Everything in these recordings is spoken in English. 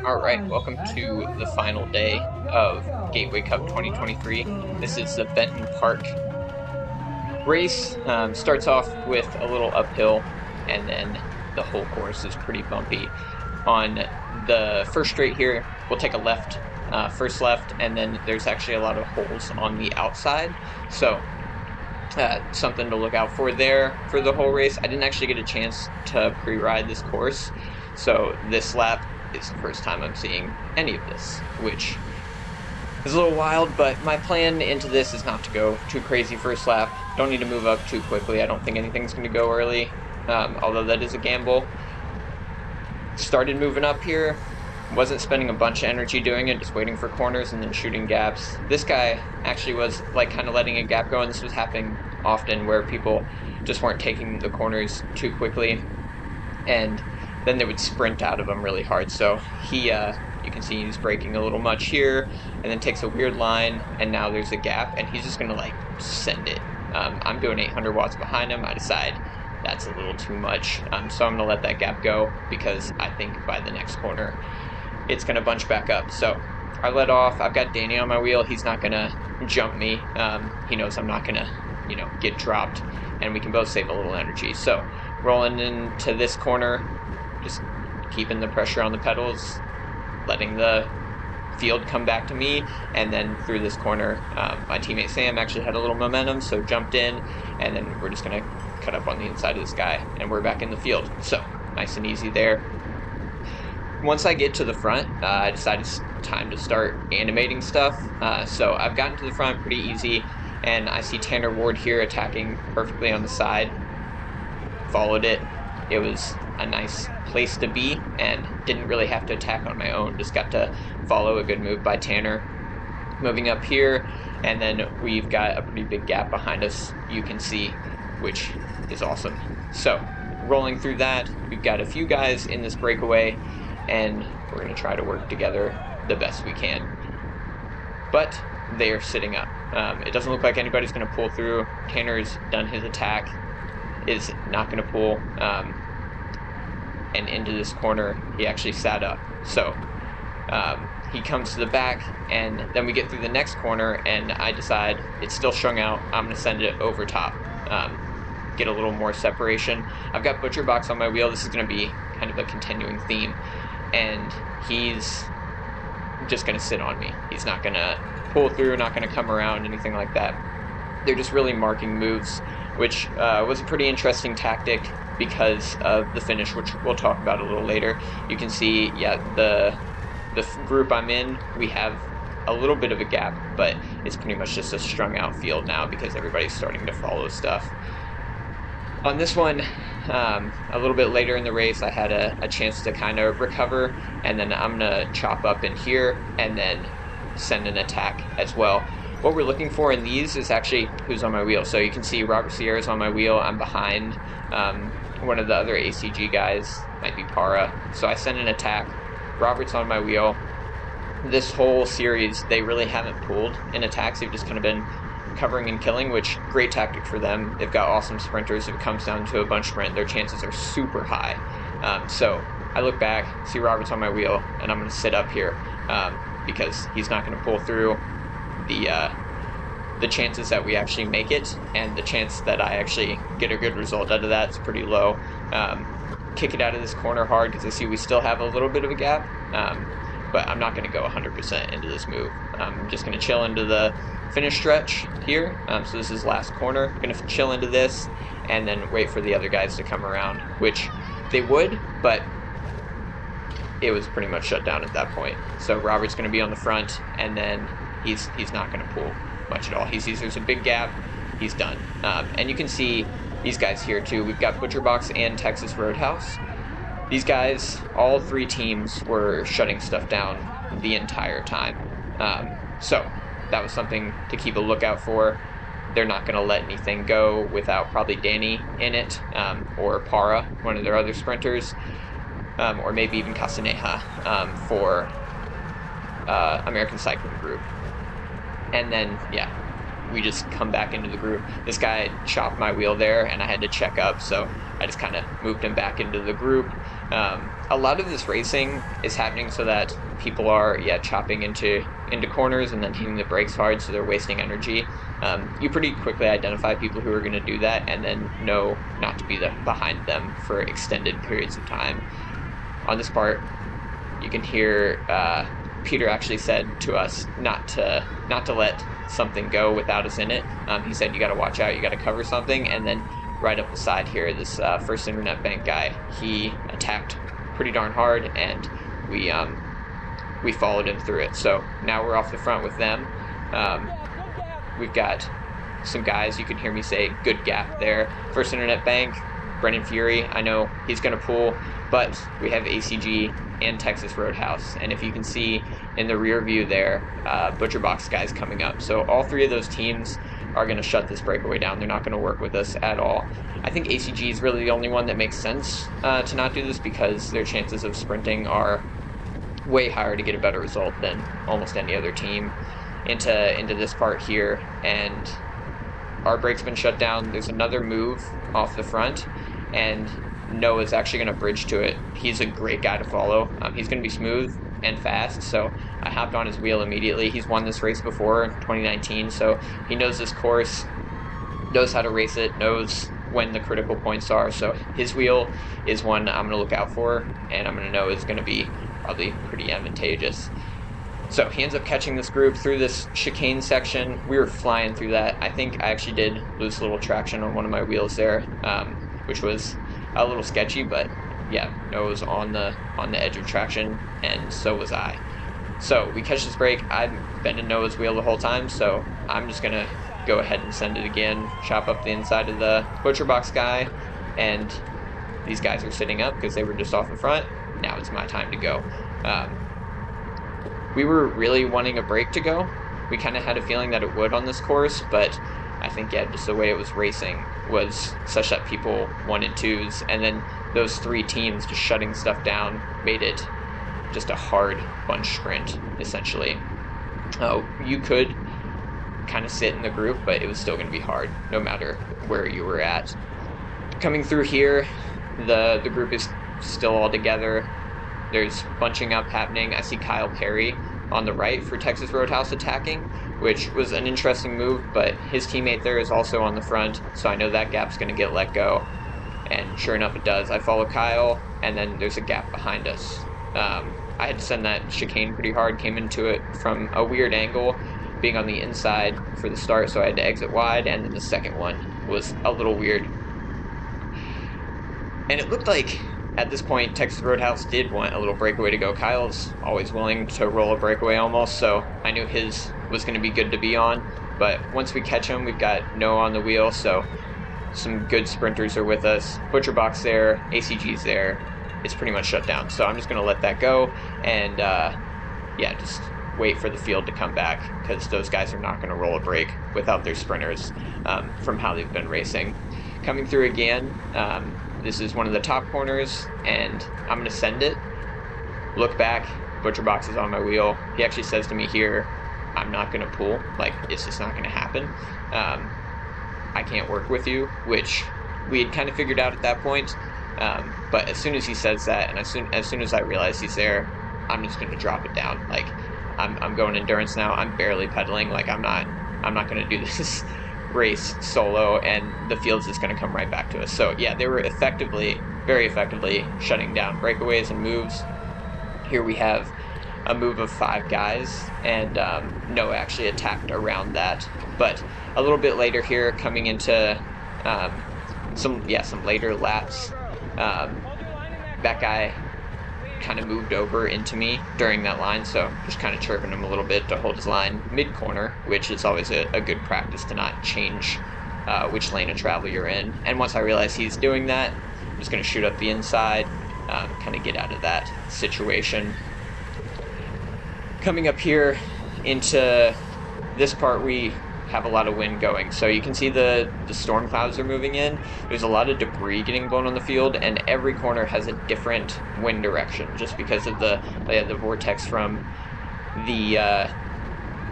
Alright, welcome to the final day of Gateway Cup 2023. This is the Benton Park race. Starts off with a little uphill, and then the whole course is pretty bumpy. On the first straight here, we'll take a left, first left, and then there's actually a lot of holes on the outside. So something to look out for there for the whole race. I didn't actually get a chance to pre-ride this course, so this lap is the first time I'm seeing any of this, which is a little wild, but my plan into this is not to go too crazy first lap. Don't need to move up too quickly. I don't think anything's going to go early, although that is a gamble. Started moving up here, wasn't spending a bunch of energy doing it, just waiting for corners and then shooting gaps. This guy actually was like kind of letting a gap go, and this was happening often where people just weren't taking the corners too quickly, and then they would sprint out of them really hard. So he, you can see he's braking a little much here, and then takes a weird line, and now there's a gap, and he's just gonna like send it. I'm doing 800 watts behind him. I decide that's a little too much, so I'm gonna let that gap go because I think by the next corner it's gonna bunch back up. So I let off. I've got Danny on my wheel. He's not gonna jump me. He knows I'm not gonna, get dropped, and we can both save a little energy. So rolling into this corner, just keeping the pressure on the pedals, letting the field come back to me, and then through this corner, my teammate Sam actually had a little momentum, so jumped in, and then we're just gonna cut up on the inside of this guy, and we're back in the field. So nice and easy there. Once I get to the front, I decided it's time to start animating stuff. So I've gotten to the front pretty easy, and I see Tanner Ward here attacking perfectly on the side. Followed it. It was a nice place to be, and didn't really have to attack on my own. Just got to follow a good move by Tanner. Moving up here, and then we've got a pretty big gap behind us, you can see, which is awesome. So rolling through that, we've got a few guys in this breakaway, and we're going to try to work together the best we can. But they are sitting up. It doesn't look like anybody's going to pull through. Tanner's done his attack, is not going to pull, and into this corner, he actually sat up. So he comes to the back, and then we get through the next corner, and I decide it's still strung out. I'm going to send it over top, get a little more separation. I've got ButcherBox on my wheel. This is going to be kind of a continuing theme, and he's just going to sit on me. He's not going to pull through, not going to come around, anything like that. They're just really marking moves, which was a pretty interesting tactic because of the finish, which we'll talk about a little later. You can see, the group I'm in, we have a little bit of a gap, but it's pretty much just a strung out field now because everybody's starting to follow stuff. On this one, a little bit later in the race, I had a chance to kind of recover, and then I'm gonna chop up in here and then send an attack as well. What we're looking for in these is actually who's on my wheel. So you can see Robert Sierra's on my wheel. I'm behind one of the other ACG guys, might be Parra. So I send an attack. Robert's on my wheel. This whole series, they really haven't pulled in attacks. They've just kind of been covering and killing, which great tactic for them. They've got awesome sprinters. If it comes down to a bunch sprint, their chances are super high. So I look back, see Robert's on my wheel, and I'm going to sit up here because he's not going to pull through. The chances that we actually make it and the chance that I actually get a good result out of that is pretty low. Kick it out of this corner hard because I see we still have a little bit of a gap, but I'm not going to go 100% into this move. I'm just going to chill into the finish stretch here. So this is last corner. I'm going to chill into this and then wait for the other guys to come around, which they would, but it was pretty much shut down at that point. So Robert's going to be on the front, and then he's not going to pull much at all. He sees there's a big gap, he's done. And you can see these guys here too. We've got ButcherBox and Texas Roadhouse. These guys, all three teams were shutting stuff down the entire time. So that was something to keep a lookout for. They're not going to let anything go without probably Danny in it, or Parra, one of their other sprinters, or maybe even Castaneja for American Cycling Group. And then, we just come back into the group. This guy chopped my wheel there, and I had to check up, so I just kind of moved him back into the group. A lot of this racing is happening so that people are chopping into corners and then hitting the brakes hard, so they're wasting energy. You pretty quickly identify people who are going to do that, and then know not to be behind them for extended periods of time. On this part, you can hear Peter actually said to us not to let something go without us in it. He said, you got to watch out, you got to cover something. And then right up the side here, this First Internet Bank guy, he attacked pretty darn hard, and we followed him through it. So now we're off the front with them. We've got some guys, you can hear me say good gap there. First Internet Bank, Brennan Fury, I know he's going to pull, but we have ACG and Texas Roadhouse, and if you can see in the rear view there, ButcherBox guys coming up. So all three of those teams are going to shut this breakaway down. They're not going to work with us at all. I think ACG is really the only one that makes sense to not do this, because their chances of sprinting are way higher to get a better result than almost any other team. Into this part here, and our brake's been shut down. There's another move off the front, and Noah's actually going to bridge to it. He's a great guy to follow. He's going to be smooth and fast, so I hopped on his wheel immediately. He's won this race before in 2019, so he knows this course, knows how to race it, knows when the critical points are. So his wheel is one I'm going to look out for, and I'm going to know is going to be probably pretty advantageous. So he ends up catching this group through this chicane section. We were flying through that. I think I actually did lose a little traction on one of my wheels there, which was a little sketchy, but yeah, Noah was on the edge of traction, and so was I. So we catch this break. I've been in Noah's wheel the whole time, so I'm just gonna go ahead and send it again, chop up the inside of the ButcherBox guy, and these guys are sitting up because they were just off the front. Now it's my time to go. We were really wanting a break to go. We kind of had a feeling that it would on this course, but I think, just the way it was racing was such that people wanted twos, and then those three teams just shutting stuff down made it just a hard bunch sprint, essentially. You could kind of sit in the group, but it was still going to be hard, no matter where you were at. Coming through here, the group is still all together. There's bunching up happening. I see Kyle Perry on the right for Texas Roadhouse attacking, which was an interesting move, but his teammate there is also on the front, so I know that gap's going to get let go. And sure enough, it does. I follow Kyle, and then there's a gap behind us. I had to send that chicane pretty hard, came into it from a weird angle, being on the inside for the start, so I had to exit wide, and then the second one was a little weird. And it looked like at this point, Texas Roadhouse did want a little breakaway to go. Kyle's always willing to roll a breakaway almost, so I knew his was going to be good to be on. But once we catch him, we've got Noah on the wheel, so some good sprinters are with us. ButcherBox there, ACG's there. It's pretty much shut down, so I'm just going to let that go and, just wait for the field to come back, because those guys are not going to roll a break without their sprinters from how they've been racing. Coming through again, this is one of the top corners, and I'm going to send it. Look back, ButcherBox is on my wheel. He actually says to me here, I'm not going to pull. Like, it's just not going to happen. I can't work with you, which we had kind of figured out at that point. But as soon as he says that, and as soon as I realize he's there, I'm just going to drop it down. Like, I'm going endurance now. I'm barely pedaling. Like, I'm not going to do this race solo, and the field's just going to come right back to us. So yeah, they were very effectively shutting down breakaways and moves. Here we have a move of 5 guys, and Noah actually attacked around that. But a little bit later here, coming into some later laps, that guy kind of moved over into me during that line, so just kind of chirping him a little bit to hold his line mid-corner, which is always a good practice to not change which lane of travel you're in. And once I realize he's doing that, I'm just going to shoot up the inside, kind of get out of that situation. Coming up here into this part, we have a lot of wind going, so you can see the storm clouds are moving in. There's a lot of debris getting blown on the field, and every corner has a different wind direction just because of the vortex from the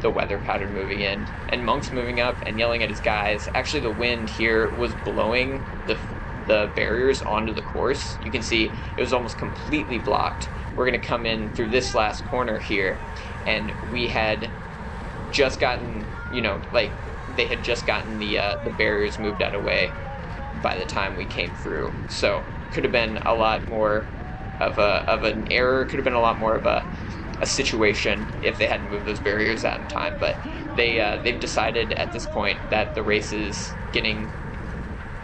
the weather pattern moving in, and Monk's moving up and yelling at his guys. Actually, the wind here was blowing the barriers onto the course. You can see it was almost completely blocked. We're going to come in through this last corner here, and we had just gotten, like they had just gotten the barriers moved out of the way by the time we came through. So could have been a lot more of an error. Could have been a lot more of a situation if they hadn't moved those barriers out in time. But they've decided at this point that the race is getting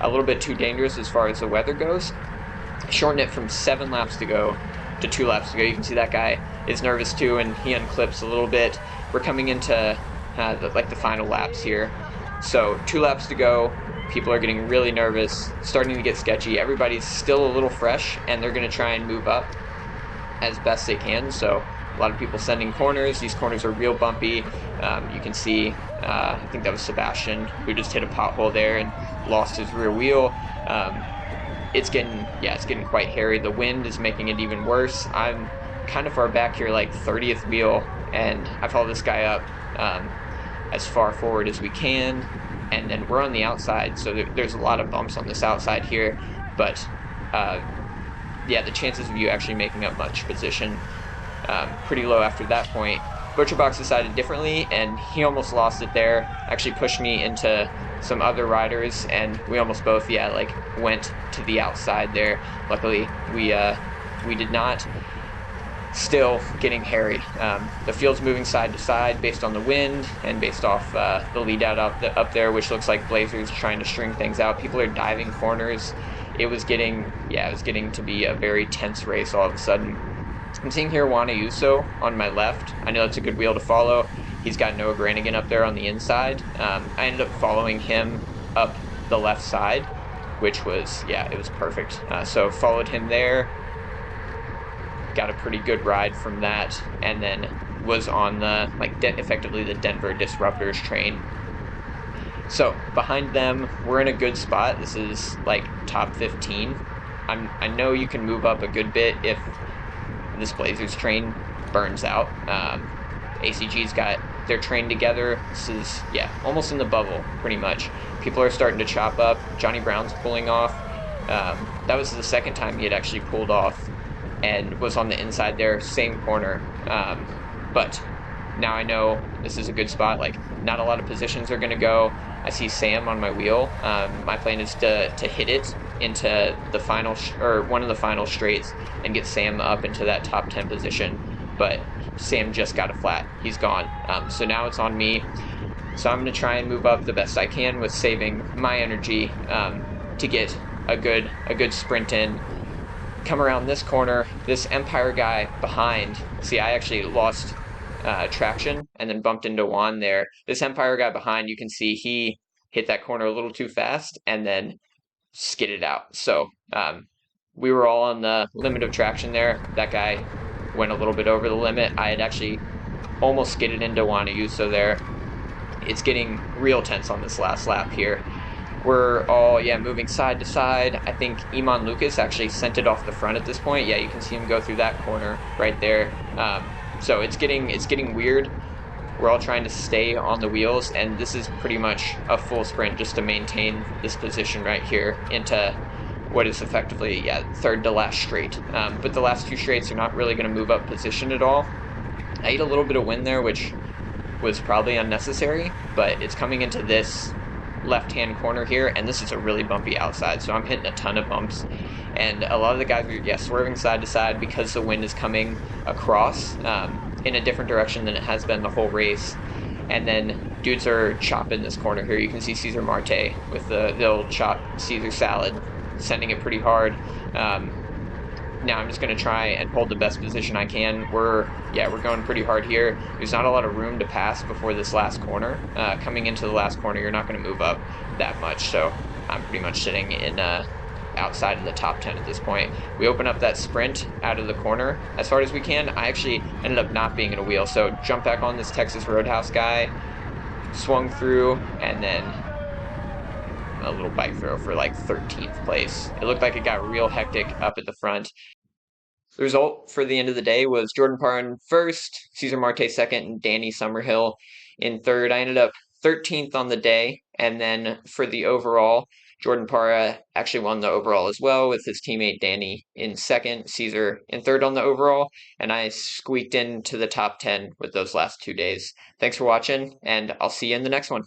a little bit too dangerous as far as the weather goes. Shorten it from 7 laps to go to 2 laps to go. You can see that guy is nervous too, and he unclips a little bit. We're coming into the final laps here. So 2 laps to go. People are getting really nervous, starting to get sketchy. Everybody's still a little fresh, and they're going to try and move up as best they can. So a lot of people sending corners. These corners are real bumpy. You can see, I think that was Sebastian who just hit a pothole there and lost his rear wheel. It's getting quite hairy. The wind is making it even worse. I'm kind of far back here, like 30th wheel, and I follow this guy up as far forward as we can, and then we're on the outside, so there's a lot of bumps on this outside here, but the chances of you actually making up much position pretty low after that point. ButcherBox decided differently, and he almost lost it there. Actually pushed me into some other riders, and we almost both, went to the outside there. Luckily, we did not. Still getting hairy. The field's moving side to side based on the wind and based off the lead out up there, which looks like Blazers trying to string things out. People are diving corners. It was getting to be a very tense race all of a sudden. I'm seeing here Juan Ayuso on my left. I know that's a good wheel to follow. He's got Noah Granigan up there on the inside. I ended up following him up the left side, which was, it was perfect. So followed him there, got a pretty good ride from that, and then was on the, effectively the Denver Disruptors train. So behind them, we're in a good spot. This is top 15. I know you can move up a good bit if this Blazers train burns out. ACG's got their train together. This is, almost in the bubble, pretty much. People are starting to chop up. Johnny Brown's pulling off. That was the second time he had actually pulled off and was on the inside there, same corner. But now I know this is a good spot. Not a lot of positions are going to go. I see Sam on my wheel. My plan is to hit it into the final one of the final straights and get Sam up into that top 10 position. But Sam just got a flat. He's gone. So now it's on me. So I'm going to try and move up the best I can with saving my energy to get a good sprint in. Come around this corner. This Empire guy behind. See, I actually lost traction and then bumped into Juan there. This Empire guy behind, you can see he hit that corner a little too fast and then skidded out. So we were all on the limit of traction there. That guy went a little bit over the limit. I had actually almost skidded into Juan Ayuso there. It's getting real tense on this last lap here. We're all, moving side to side. I think Iman Lucas actually sent it off the front at this point. Yeah, you can see him go through that corner right there. So it's getting weird. We're all trying to stay on the wheels, and this is pretty much a full sprint just to maintain this position right here into what is effectively, third to last straight. But the last 2 straights are not really going to move up position at all. I ate a little bit of wind there, which was probably unnecessary, but it's coming into this left-hand corner here, and this is a really bumpy outside, so I'm hitting a ton of bumps, and a lot of the guys are swerving side to side because the wind is coming across in a different direction than it has been the whole race. And then dudes are chopping this corner here. You can see Cesar Marte with the old chop Caesar salad, sending it pretty hard. Now I'm just going to try and hold the best position I can. We're going pretty hard here. There's not a lot of room to pass before this last corner. Coming into the last corner, you're not going to move up that much, so I'm pretty much sitting in outside of the top 10 at this point. We open up that sprint out of the corner as hard as we can. I actually ended up not being in a wheel, so jump back on this Texas Roadhouse guy, swung through, and then a little bike throw for 13th place. It looked like it got real hectic up at the front. The result for the end of the day was Jordan Parra in first, Cesar Marte second, and Danny Summerhill in third. I ended up 13th on the day, and then for the overall, Jordan Parra actually won the overall as well with his teammate Danny in second, Cesar in third on the overall, and I squeaked into the top 10 with those last 2 days. Thanks for watching, and I'll see you in the next one.